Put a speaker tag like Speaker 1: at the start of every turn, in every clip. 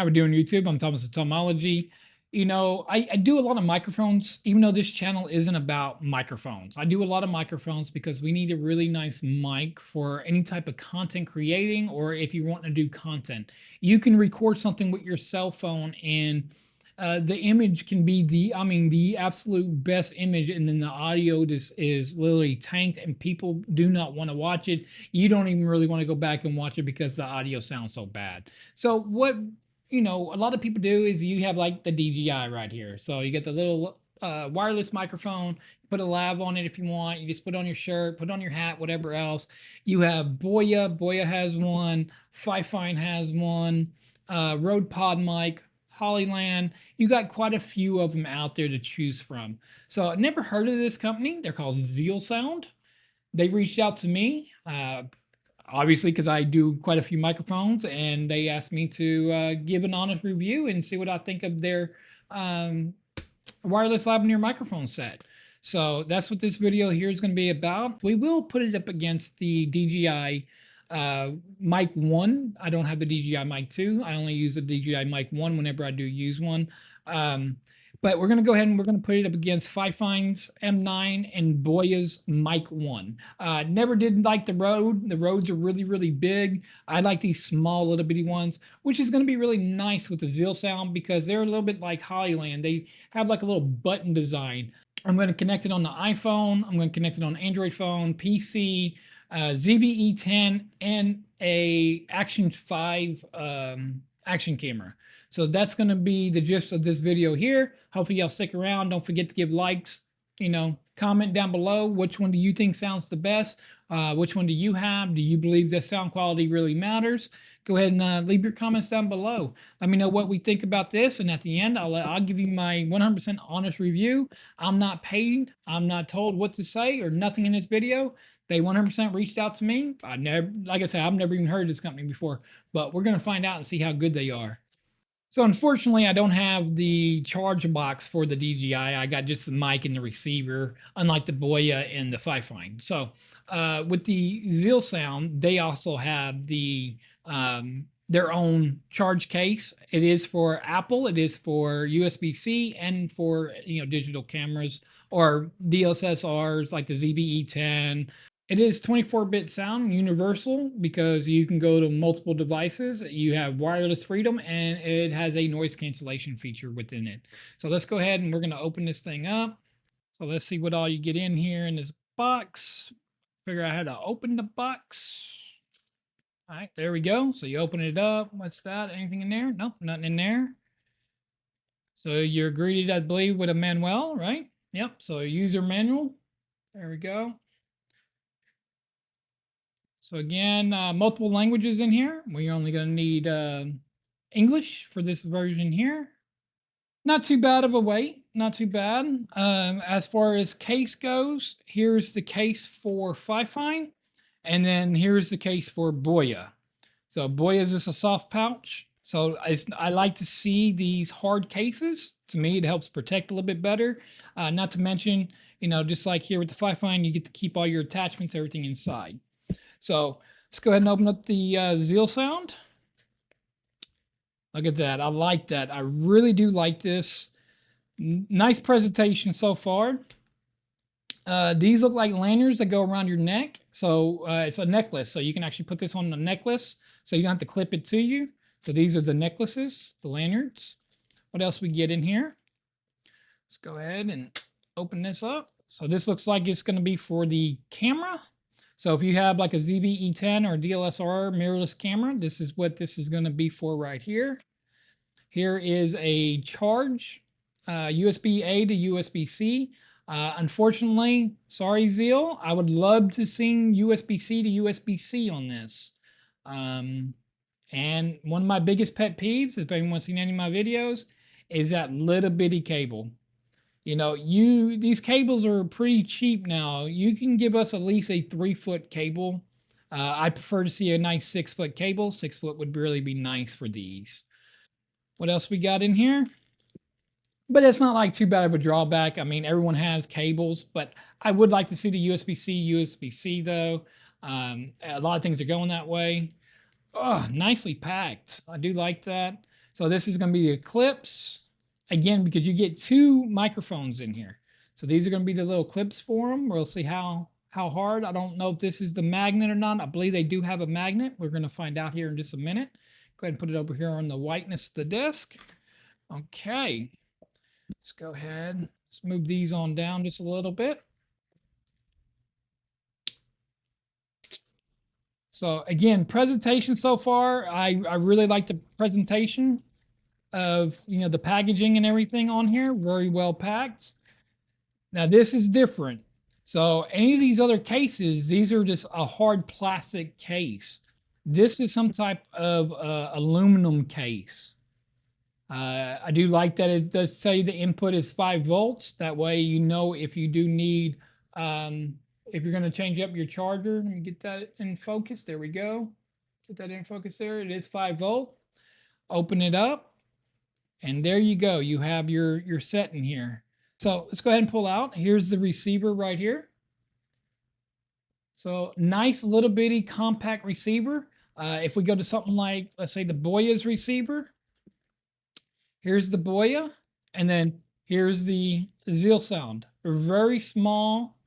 Speaker 1: How we doing, YouTube? I'm Thomas of Tomology. I do a lot of microphones, even though this channel isn't about microphones. I do a lot of microphones because we need a really nice mic for any type of content creating, or if you want to do content. You can record something with your cell phone and the image can be the absolute best image, and then the audio is literally tanked and people do not want to watch it. You don't even really want to go back and watch it because the audio sounds so bad. So what a lot of people do is you have like the DJI right here. So you get the little wireless microphone, put a lav on it if you want. You just put on your shirt, put on your hat, whatever else. You have Boya. Boya has one. Fifine has one. Rode Pod mic. Hollyland. You got quite a few of them out there to choose from. So I never heard of this company. They're called ZealSound. They reached out to me. Obviously, because I do quite a few microphones, and they asked me to give an honest review and see what I think of their wireless lavalier microphone set. So that's what this video here is going to be about. We will put it up against the DJI mic 1. I don't have the DJI mic 2. I only use the DJI mic 1 whenever I do use one. But we're going to go ahead and we're going to put it up against Fifine's M9 and Boya's mic 1. Never did like the Rode. The Rodes are really, really big. I like these small little bitty ones, which is going to be really nice with the ZealSound because they're a little bit like Hollyland. They have like a little button design. I'm going to connect it on the iPhone. I'm going to connect it on Android phone, PC, ZBE10, and a Action 5 action camera. So that's going to be the gist of this video here. Hopefully y'all stick around. Don't forget to give likes, comment down below. Which one do you think sounds the best? Which one do you have? Do you believe that sound quality really matters? Go ahead and leave your comments down below. Let me know what we think about this. And at the end, I'll give you my 100% honest review. I'm not paid. I'm not told what to say or nothing in this video. They 100% reached out to me. Like I said, I've never even heard of this company before, but we're going to find out and see how good they are. So unfortunately, I don't have the charge box for the DJI. I got just the mic and the receiver, unlike the Boya and the Fifine. So with the ZealSound, they also have their own charge case. It is for Apple. It is for USB-C and for digital cameras or DSLRs like the ZBE10. It is 24-bit sound, universal, because you can go to multiple devices. You have wireless freedom, and it has a noise cancellation feature within it. So let's go ahead and we're going to open this thing up. So let's see what all you get in here in this box. Figure out how to open the box. All right, there we go. So you open it up. What's that? Anything in there? Nope, nothing in there. So you're greeted, I believe, with a manual, right? Yep, so a user manual. There we go. So again, multiple languages in here. We're only going to need English for this version here. Not too bad of a weight, not too bad. As far as case goes, here's the case for Fifine, and then here's the case for Boya. So Boya is just a soft pouch. So I like to see these hard cases. To me, it helps protect a little bit better. Not to mention, just like here with the Fifine, you get to keep all your attachments, everything inside. So let's go ahead and open up the ZealSound. Look at that. I like that. I really do like this. Nice presentation so far. These look like lanyards that go around your neck. So it's a necklace. So you can actually put this on the necklace. So you don't have to clip it to you. So these are the necklaces, the lanyards. What else we get in here? Let's go ahead and open this up. So this looks like it's going to be for the camera. So if you have like a ZBE10 or DSLR mirrorless camera, this is what this is going to be for right here. Here is a charge, USB-A to USB-C. Unfortunately, sorry, Zeal, I would love to sing USB-C to USB-C on this. And one of my biggest pet peeves, if anyone's seen any of my videos, is that little bitty cable. These cables are pretty cheap now. You can give us at least a 3-foot cable. I prefer to see a nice 6-foot cable. 6-foot would really be nice for these. What else we got in here? But it's not like too bad of a drawback. I mean, everyone has cables, but I would like to see the USB-C though. A lot of things are going that way. Oh, nicely packed. I do like that. So this is going to be the clips again because you get two microphones in here. So these are going to be the little clips for them. We'll see how hard. I don't know if this is the magnet or not. I believe they do have a magnet. We're going to find out here in just a minute. Go ahead and put it over here on the whiteness of the disc. Okay, let's go ahead. Let's move these on down just a little bit. So again, presentation so far, I really like the presentation of the packaging and everything on here. Very well packed. Now this is different. So any of these other cases, these are just a hard plastic case. This is some type of aluminum case. I do like that it does say the input is 5 volts. That way you know if you do need, if you're going to change up your charger. Let me get that in focus. There we go. Get that in focus there. It is 5 volt. Open it up. And there you go. You have your setting here. So let's go ahead and pull out. Here's the receiver right here. So nice little bitty compact receiver. If we go to something like, let's say the Boya's receiver, here's the Boya, and then here's the ZealSound. Very small,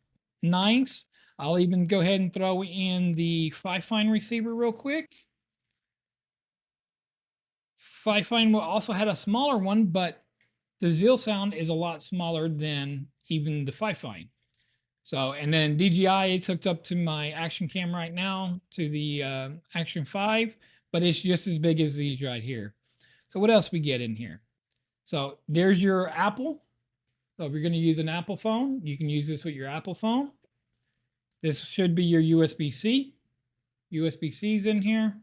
Speaker 1: nice. I'll even go ahead and throw in the Fifine receiver real quick. Fifine also had a smaller one, but the ZealSound is a lot smaller than even the Fifine. So, and then DJI, it's hooked up to my action cam right now, to the Action 5, but it's just as big as these right here. So what else we get in here? So there's your Apple. So if you're going to use an Apple phone, you can use this with your Apple phone. This should be your USB-C. USB-C's in here.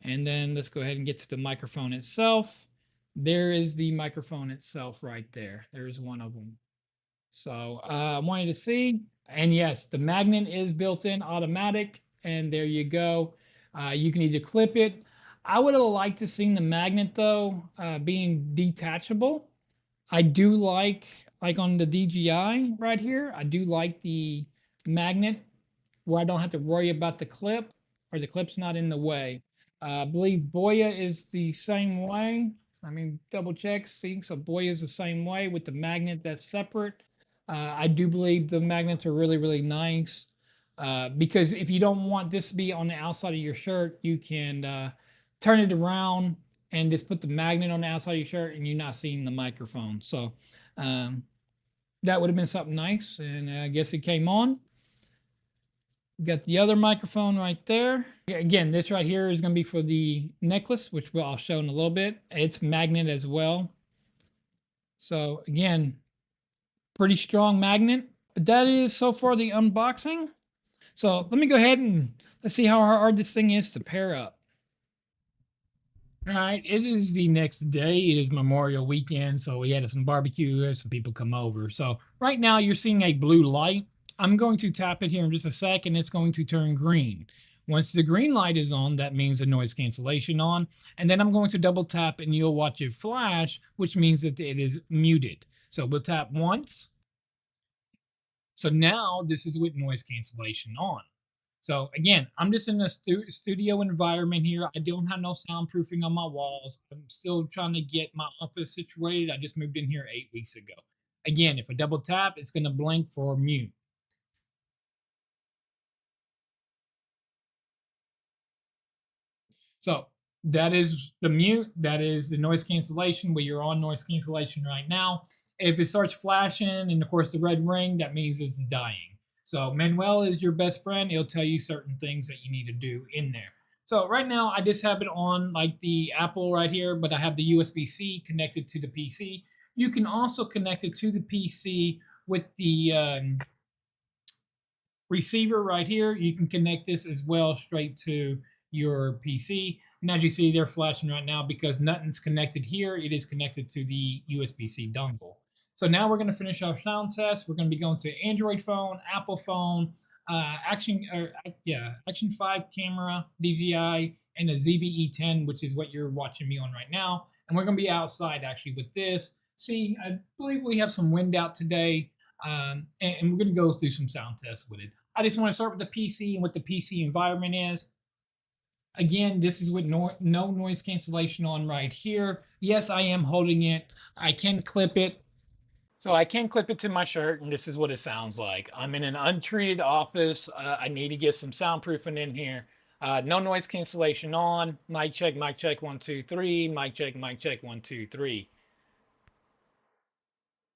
Speaker 1: And then let's go ahead and get to the microphone itself. There is the microphone itself right there. There's one of them. So I wanted to see, and yes, the magnet is built in automatic, and there you go. You can either clip it. I would have liked to seen the magnet though being detachable. I do like on the DJI right here, I do like the magnet where I don't have to worry about the clip, or the clip's not in the way. I believe Boya is the same way. I mean, double check, see, so Boya is the same way with the magnet that's separate. I do believe the magnets are really, really nice because if you don't want this to be on the outside of your shirt, you can turn it around and just put the magnet on the outside of your shirt and you're not seeing the microphone. So that would have been something nice. And I guess it came on. We got the other microphone right there. Again, this right here is going to be for the necklace, which I'll show in a little bit. It's magnet as well. So again, pretty strong magnet. But that is so far the unboxing. So let me go ahead and let's see how hard this thing is to pair up. All right, it is the next day. It is Memorial Weekend, so we had some barbecue, some people come over. So right now you're seeing a blue light. I'm going to tap it here in just a sec, and it's going to turn green. Once the green light is on, that means the noise cancellation on. And then I'm going to double tap, and you'll watch it flash, which means that it is muted. So we'll tap once. So now this is with noise cancellation on. So again, I'm just in a studio environment here. I don't have no soundproofing on my walls. I'm still trying to get my office situated. I just moved in here 8 weeks ago. Again, if I double tap, it's going to blink for mute. So that is the mute. That is the noise cancellation where you're on noise cancellation right now. If it starts flashing and of course the red ring, that means it's dying. So Manuel is your best friend. He'll tell you certain things that you need to do in there. So right now I just have it on like the Apple right here, but I have the USB-C connected to the PC. You can also connect it to the PC with the receiver right here. You can connect this as well straight to your PC. And as you see, they're flashing right now because nothing's connected here. It is connected to the USB-C dongle. So now we're going to finish our sound test. We're going to be going to Android phone, Apple phone, Action 5 camera, DJI, and a ZBE10, which is what you're watching me on right now. And we're going to be outside actually with this. See, I believe we have some wind out today, and we're going to go through some sound tests with it. I just want to start with the PC and what the PC environment is. Again, this is with no noise cancellation on right here. Yes, I am holding it. I can clip it. So I can clip it to my shirt, and this is what it sounds like. I'm in an untreated office. I need to get some soundproofing in here. No noise cancellation on. Mic check, 1, 2, 3. Mic check, 1, 2, 3.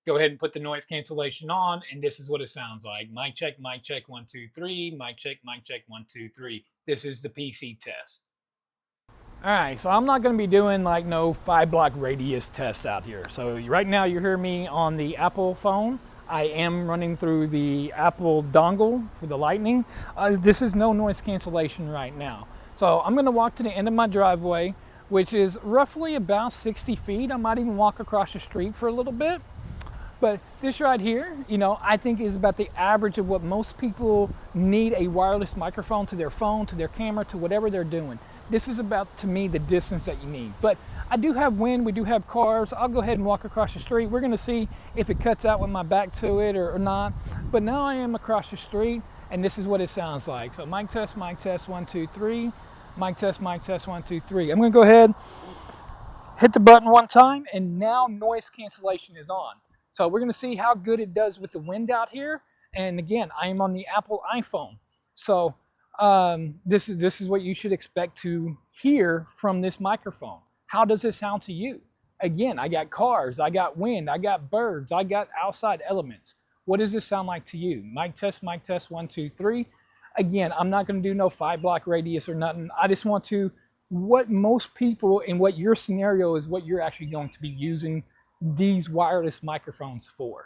Speaker 1: Go ahead and put the noise cancellation on, and this is what it sounds like. Mic check, 1, 2, 3. Mic check, 1, 2, 3. This is the PC test. All right, so I'm not going to be doing like no 5-block radius tests out here. So right now you hear me on the Apple phone. I am running through the Apple dongle for the Lightning. This is no noise cancellation right now. So I'm going to walk to the end of my driveway, which is roughly about 60 feet. I might even walk across the street for a little bit. But this right here, you know, I think is about the average of what most people need a wireless microphone to their phone, to their camera, to whatever they're doing. This is about, to me, the distance that you need. But I do have wind, we do have cars. I'll go ahead and walk across the street. We're gonna see if it cuts out with my back to it or not. But now I am across the street, and this is what it sounds like. So mic test, 1, 2, 3. Mic test, 1, 2, 3. I'm gonna go ahead, hit the button one time, and now noise cancellation is on. So we're gonna see how good it does with the wind out here. And again, I am on the Apple iPhone. So this is what you should expect to hear from this microphone. How does it sound to you? Again, I got cars, I got wind, I got birds, I got outside elements. What does this sound like to you? Mic test, 1, 2, 3. Again, I'm not going to do no 5-block radius or nothing. I just want to, what most people in what your scenario is what you're actually going to be using these wireless microphones for.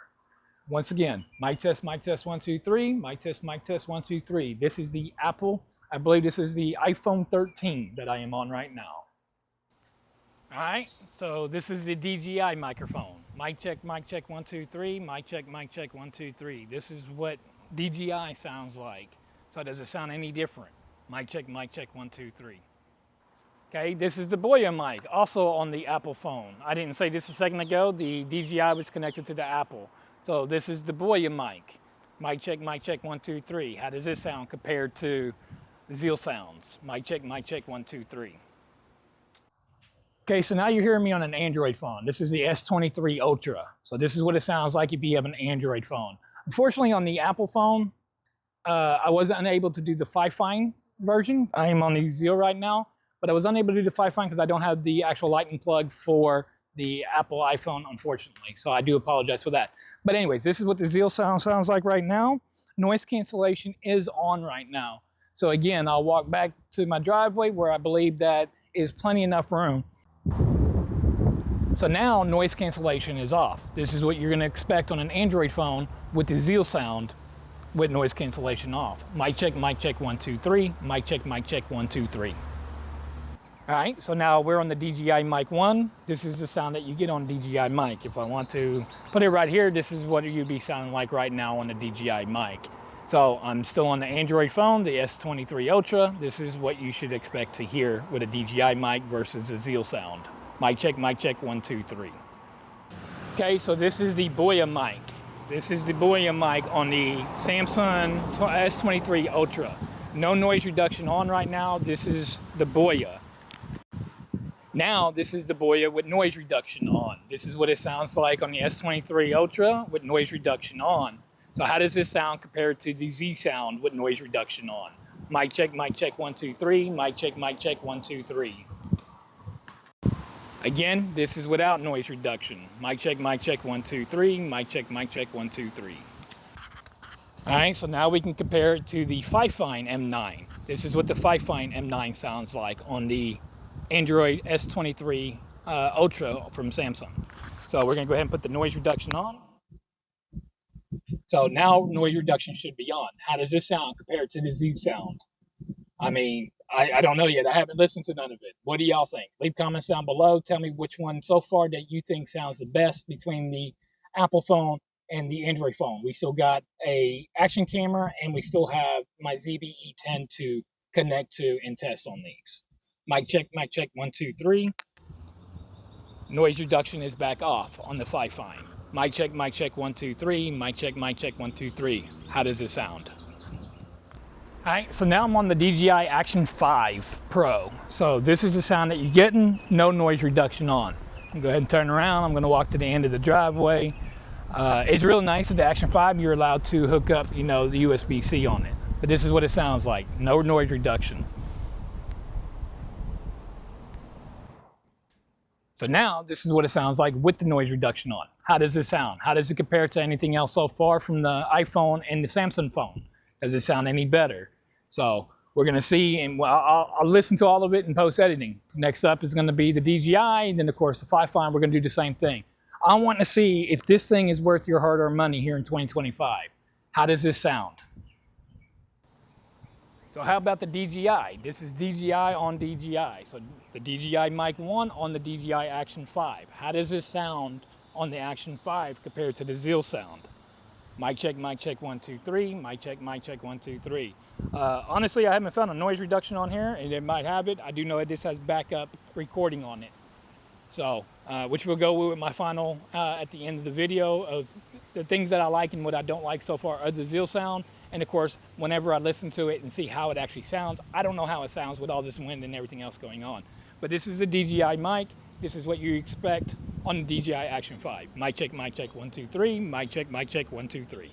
Speaker 1: Once again, mic test, 1, 2, 3. Mic test, 1, 2, 3. This is the Apple, I believe this is the iPhone 13 that I am on right now. All right, so this is the DJI microphone. Mic check, 1, 2, 3. Mic check, 1, 2, 3. This is what DJI sounds like. So does it sound any different? Mic check, 1, 2, 3. Okay, this is the Boya mic, also on the Apple phone. I didn't say this a second ago. The DJI was connected to the Apple. So this is the Boya mic. Mic check, 1, 2, 3. How does this sound compared to ZealSounds? Mic check, 1, 2, 3. Okay, so now you're hearing me on an Android phone. This is the S23 Ultra. So this is what it sounds like if you have an Android phone. Unfortunately, on the Apple phone, I was unable to do the Fi-Fine version. I am on the Zeal right now, but I was unable to do the Fi-Fine because I don't have the actual lightning plug for the Apple iPhone, unfortunately. So I do apologize for that. But anyways, this is what the ZealSound sounds like right now. Noise cancellation is on right now. So again, I'll walk back to my driveway where I believe that is plenty enough room. So now noise cancellation is off. This is what you're gonna expect on an Android phone with the ZealSound with noise cancellation off. Mic check, 1, 2, 3. Mic check, 1, 2, 3. All right, so now we're on the DJI Mic 1. This is the sound that you get on DJI Mic. If I want to put it right here, this is what you'd be sounding like right now on the DJI Mic. So I'm still on the Android phone, the S23 Ultra. This is what you should expect to hear with a DJI mic versus a ZealSound. Mic check, 1, 2, 3. Okay, so this is the Boya mic. This is the Boya mic on the Samsung S23 Ultra. No noise reduction on right now. This is the Boya. Now, this is the Boya with noise reduction on. This is what it sounds like on the S23 Ultra with noise reduction on. So how does this sound compared to the ZealSound with noise reduction on? Mic check, 1, 2, 3. Mic check, 1, 2, 3. Again, this is without noise reduction. Mic check, 1, 2, 3. Mic check, 1, 2, 3. All right, so now we can compare it to the Fi-Fine M9. This is what the Fi-Fine M9 sounds like on the Android S23 Ultra from Samsung. So we're gonna go ahead and put the noise reduction on. So now noise reduction should be on. How does this sound compared to the ZealSound? I mean, I don't know yet. I haven't listened to none of it. What do y'all think? Leave comments down below. Tell me which one so far that you think sounds the best between the Apple phone and the Android phone. We still got a action camera and we still have my ZBE10 to connect to and test on these. Mic check, 1, 2, 3. Noise reduction is back off on the Fi-Fine. Mic check, 1, 2, 3. Mic check, 1, 2, 3. How does it sound? All right, so now I'm on the DJI Action 5 Pro. So this is the sound that you're getting, no noise reduction on. I'm gonna go ahead and turn around. I'm gonna walk to the end of the driveway. It's real nice at the Action 5, you're allowed to hook up, the USB-C on it. But this is what it sounds like, no noise reduction. So now this is what it sounds like with the noise reduction on. How does it sound? How does it compare to anything else so far from the iPhone and the Samsung phone? Does it sound any better? So we're gonna see, and I'll listen to all of it in post-editing. Next up is gonna be the DJI, and then of course the 5 we're gonna do the same thing. I want to see if this thing is worth your hard-earned money here in 2025. How does this sound? So how about the DJI? This is DJI on DJI. So the DJI Mic 1 on the DJI Action 5. How does this sound on the Action 5 compared to the ZealSound? Mic check, 1, 2, 3. Mic check, 1, 2, 3. Honestly, I haven't found a noise reduction on here, and it might have it. I do know that this has backup recording on it. So, which will go with my final at the end of the video of the things that I like and what I don't like so far of the ZealSound. And of course, whenever I listen to it and see how it actually sounds, I don't know how it sounds with all this wind and everything else going on. But this is a DJI mic. This is what you expect on the DJI Action 5. Mic check, 1, 2, 3. Mic check, 1, 2, 3.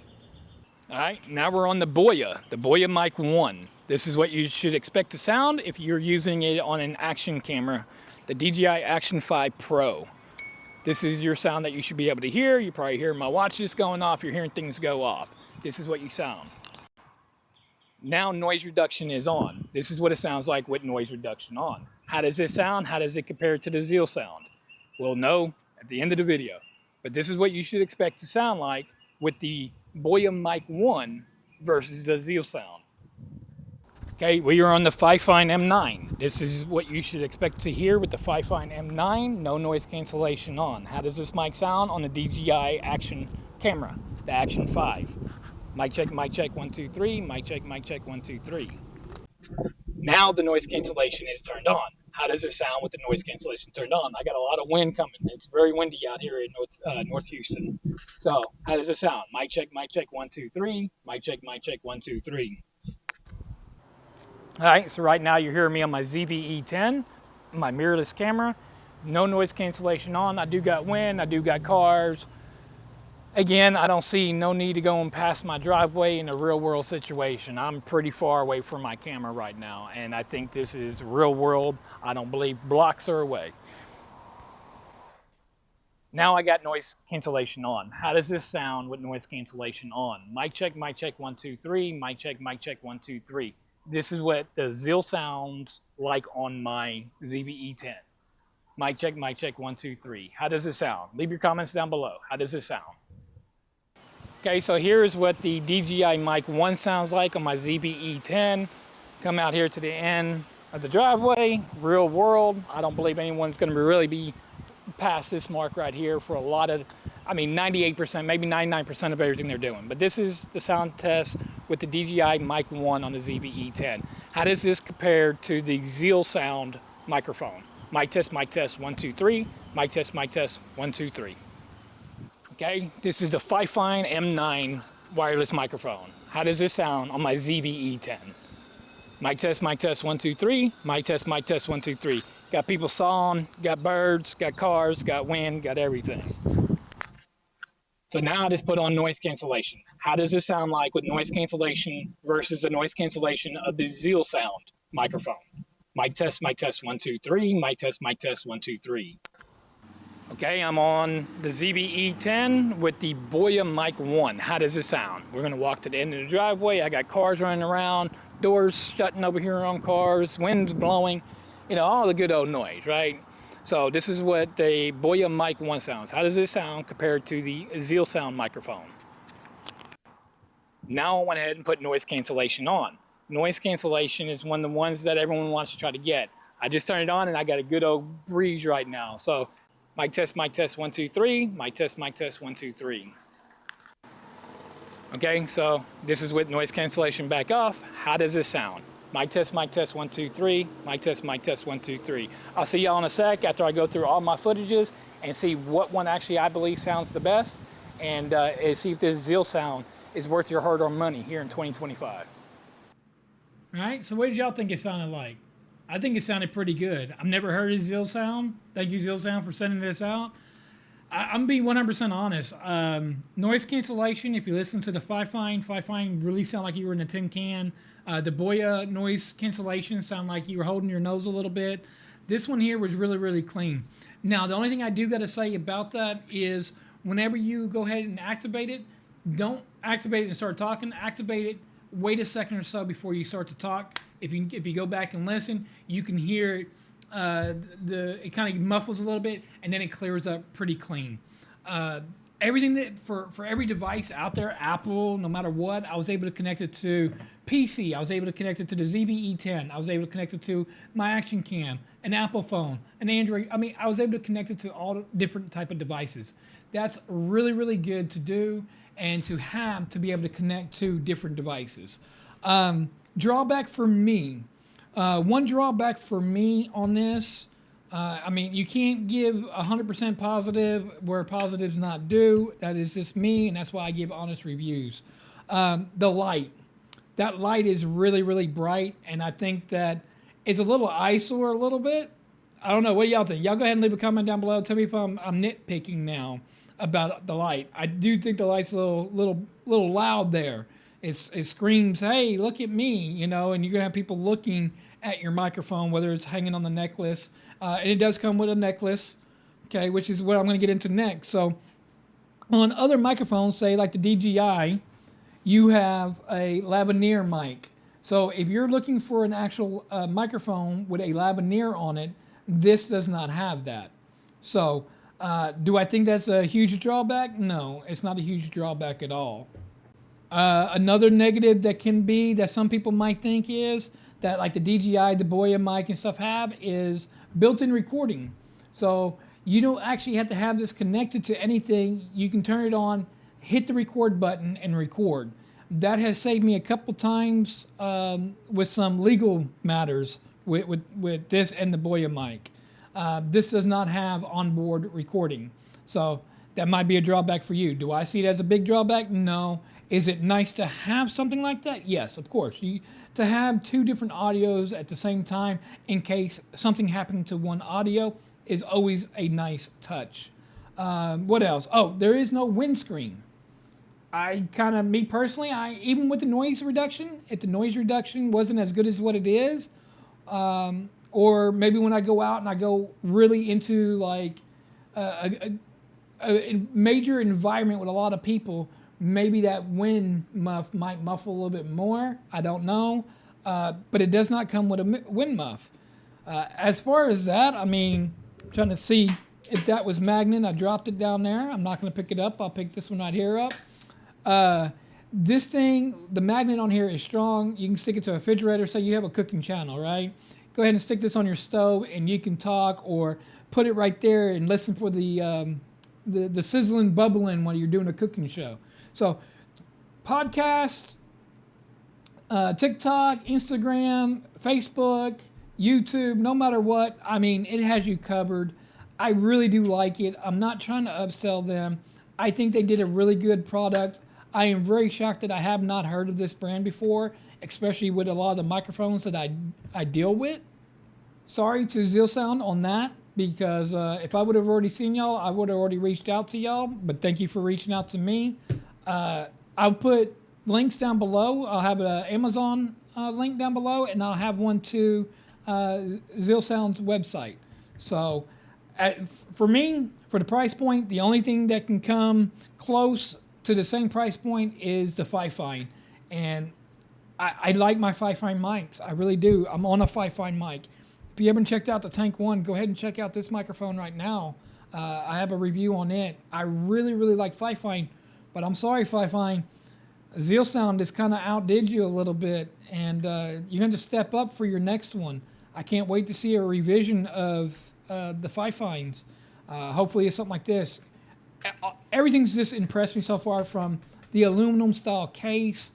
Speaker 1: All right, now we're on the Boya Mic 1. This is what you should expect to sound if you're using it on an action camera, the DJI Action 5 Pro. This is your sound that you should be able to hear. You probably hear my watch just going off. You're hearing things go off. This is what you sound. Now noise reduction is on. This is what it sounds like with noise reduction on. How does it sound? How does it compare to the ZealSound? We'll know at the end of the video. But this is what you should expect to sound like with the Boya Mic 1 versus the ZealSound. Okay, we are on the Fifine M9. This is what you should expect to hear with the Fifine M9, no noise cancellation on. How does this mic sound on the DJI Action camera, the Action 5? Mic check, 1, 2, 3. Mic check, 1, 2, 3. Now the noise cancellation is turned on. How does it sound with the noise cancellation turned on? I got a lot of wind coming. It's very windy out here in North Houston. So how does it sound? Mic check, 1, 2, 3. Mic check, 1, 2, 3. All right, so right now you're hearing me on my ZVE10, my mirrorless camera. No noise cancellation on. I do got wind, I do got cars. Again, I don't see no need to go and pass my driveway in a real world situation. I'm pretty far away from my camera right now, and I think this is real world. I don't believe blocks are away. Now I got noise cancellation on. How does this sound with noise cancellation on? Mic check, 1, 2, 3. Mic check, 1, 2, 3. This is what the ZealSound's like on my ZVE10. Mic check, 1, 2, 3. How does it sound? Leave your comments down below. How does it sound? Okay, so here's what the DJI Mic 1 sounds like on my ZVE10. Come out here to the end of the driveway, real world. I don't believe anyone's gonna really be past this mark right here for a lot of, 98%, maybe 99% of everything they're doing. But this is the sound test with the DJI Mic 1 on the ZVE10. How does this compare to the ZealSound microphone? Mic test, 1, 2, 3. Mic test, 1, 2, 3. Okay, this is the Fifine M9 wireless microphone. How does this sound on my ZVE10? Mic test, 1, 2, 3. Mic test, 1, 2, 3. Got people sawing, got birds, got cars, got wind, got everything. So now I just put on noise cancellation. How does this sound like with noise cancellation versus the noise cancellation of the ZealSound microphone? Mic test, 1, 2, 3. Mic test, 1, 2, 3. Okay, I'm on the ZVE10 with the Boya Mic 1. How does it sound? We're gonna walk to the end of the driveway. I got cars running around, doors shutting over here on cars, wind's blowing, all the good old noise, right? So this is what the Boya Mic 1 sounds. How does this sound compared to the ZealSound microphone? Now I went ahead and put noise cancellation on. Noise cancellation is one of the ones that everyone wants to try to get. I just turned it on and I got a good old breeze right now. So mic test, 1, 2, 3. Mic test, 1, 2, 3. Okay, so this is with noise cancellation back off. How does this sound? Mic test, 1, 2, 3. Mic test, 1, 2, 3. I'll see y'all in a sec after I go through all my footages and see what one actually I believe sounds the best, and see if this ZealSound is worth your hard-earned money here in 2025. Right? So what did y'all think it sounded like? I think it sounded pretty good. I've never heard of ZealSound. Thank you, ZealSound, for sending this out. I'm being 100% honest. Noise cancellation, if you listen to the Fifine really sound like you were in a tin can. The Boya noise cancellation sound like you were holding your nose a little bit. This one here was really, really clean. Now, the only thing I do got to say about that is whenever you go ahead and activate it, don't activate it and start talking. Activate it, wait a second or so before you start to talk. If you go back and listen, you can hear it. It kind of muffles a little bit and then it clears up pretty clean. Everything that for every device out there, Apple, no matter what, I was able to connect it to PC. I was able to connect it to the ZBE10. I was able to connect it to my Action Cam, an Apple phone, an Android. I mean, I was able to connect it to all different type of devices. That's really, really good to do and to have to be able to connect to different devices. Drawback for me. One drawback for me on this, I mean, you can't give 100% positive where positive's not due. That is just me, and that's why I give honest reviews. The light. That light is really, really bright, and I think that it's a little eyesore a little bit. I don't know. What do y'all think? Y'all go ahead and leave a comment down below. Tell me if I'm nitpicking now about the light. I do think the light's a little loud there. It screams, "Hey, look at me!" You know, and you're gonna have people looking at your microphone, whether it's hanging on the necklace, and it does come with a necklace, okay, which is what I'm gonna get into next. So, on other microphones, say like the DJI, you have a lavalier mic. So if you're looking for an actual microphone with a lavalier on it, this does not have that. So, do I think that's a huge drawback? No, it's not a huge drawback at all. Another negative that can be that some people might think is that like the DJI, the Boya mic and stuff have is built-in recording. So you don't actually have to have this connected to anything. You can turn it on, hit the record button and record. That has saved me a couple times with some legal matters with this and the Boya mic. This does not have onboard recording. So that might be a drawback for you. Do I see it as a big drawback? No. Is it nice to have something like that? Yes, of course. To have two different audios at the same time in case something happened to one audio is always a nice touch. What else? Oh, there is no windscreen. Me personally, even with the noise reduction, if the noise reduction wasn't as good as what it is, or maybe when I go out and I go really into like a major environment with a lot of people, maybe that wind muff might muffle a little bit more. I don't know. But it does not come with a wind muff. As far as that, I mean, I'm trying to see if that was magnet. I dropped it down there. I'm not going to pick it up. I'll pick this one right here up. This thing, the magnet on here is strong. You can stick it to a refrigerator. Say you have a cooking channel, right? Go ahead and stick this on your stove and you can talk, or put it right there and listen for the sizzling, bubbling while you're doing a cooking show. So, podcast, TikTok, Instagram, Facebook, YouTube, no matter what, I mean, it has you covered. I really do like it. I'm not trying to upsell them. I think they did a really good product. I am very shocked that I have not heard of this brand before, especially with a lot of the microphones that I deal with. Sorry to ZealSound on that, because if I would have already seen y'all, I would have already reached out to y'all, but thank you for reaching out to me. I'll put links down below. I'll have an Amazon link down below, and I'll have one to ZealSound's website. So for me, for the price point, the only thing that can come close to the same price point is the Fifine. And I like my Fifine mics. I really do. I'm on a Fifine mic. If you haven't checked out the Tank 1, go ahead and check out this microphone right now. I have a review on it. I really, really like Fifine. But I'm sorry, Fifine. ZealSound has kind of outdid you a little bit, and you're going to step up for your next one. I can't wait to see a revision of the Fifines. Hopefully it's something like this. Everything's just impressed me so far, from the aluminum style case.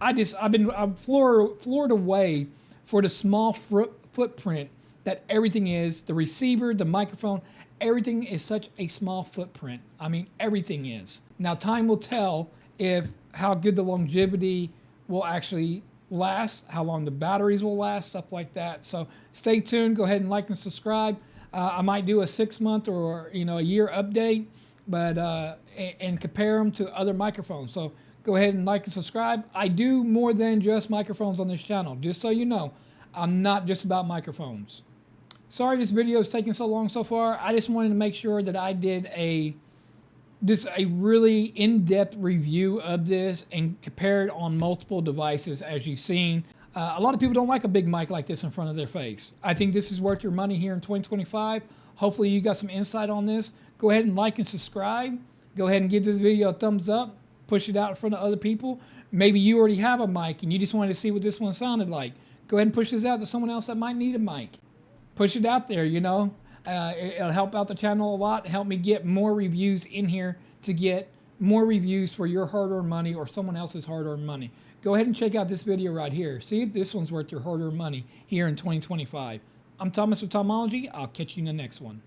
Speaker 1: I'm floored away for the small footprint that everything is. The receiver, the microphone, everything is such a small footprint. I mean, everything is. Now, time will tell if how good the longevity will lasts, how long the batteries will last, stuff like that. So stay tuned. Go ahead and like and subscribe. I might do a 6-month or a year update, but and compare them to other microphones. So go ahead and like and subscribe. I do more than just microphones on this channel. Just so you know, I'm not just about microphones. Sorry this video is taking so long so far. I just wanted to make sure that I did a really in-depth review of this and compare it on multiple devices, as you've seen. A lot of people don't like a big mic like this in front of their face. I think this is worth your money here in 2025. Hopefully you got some insight on this. Go ahead and like and subscribe. Go ahead and give this video a thumbs up. Push it out in front of other people. Maybe you already have a mic and you just wanted to see what this one sounded like. Go ahead and push this out to someone else that might need a mic. Push it out there, it'll help out the channel a lot, help me get more reviews in here to get more reviews for your hard-earned money or someone else's hard-earned money. Go ahead and check out this video right here. See if this one's worth your hard-earned money here in 2025. I'm Thomas with Tomology. I'll catch you in the next one.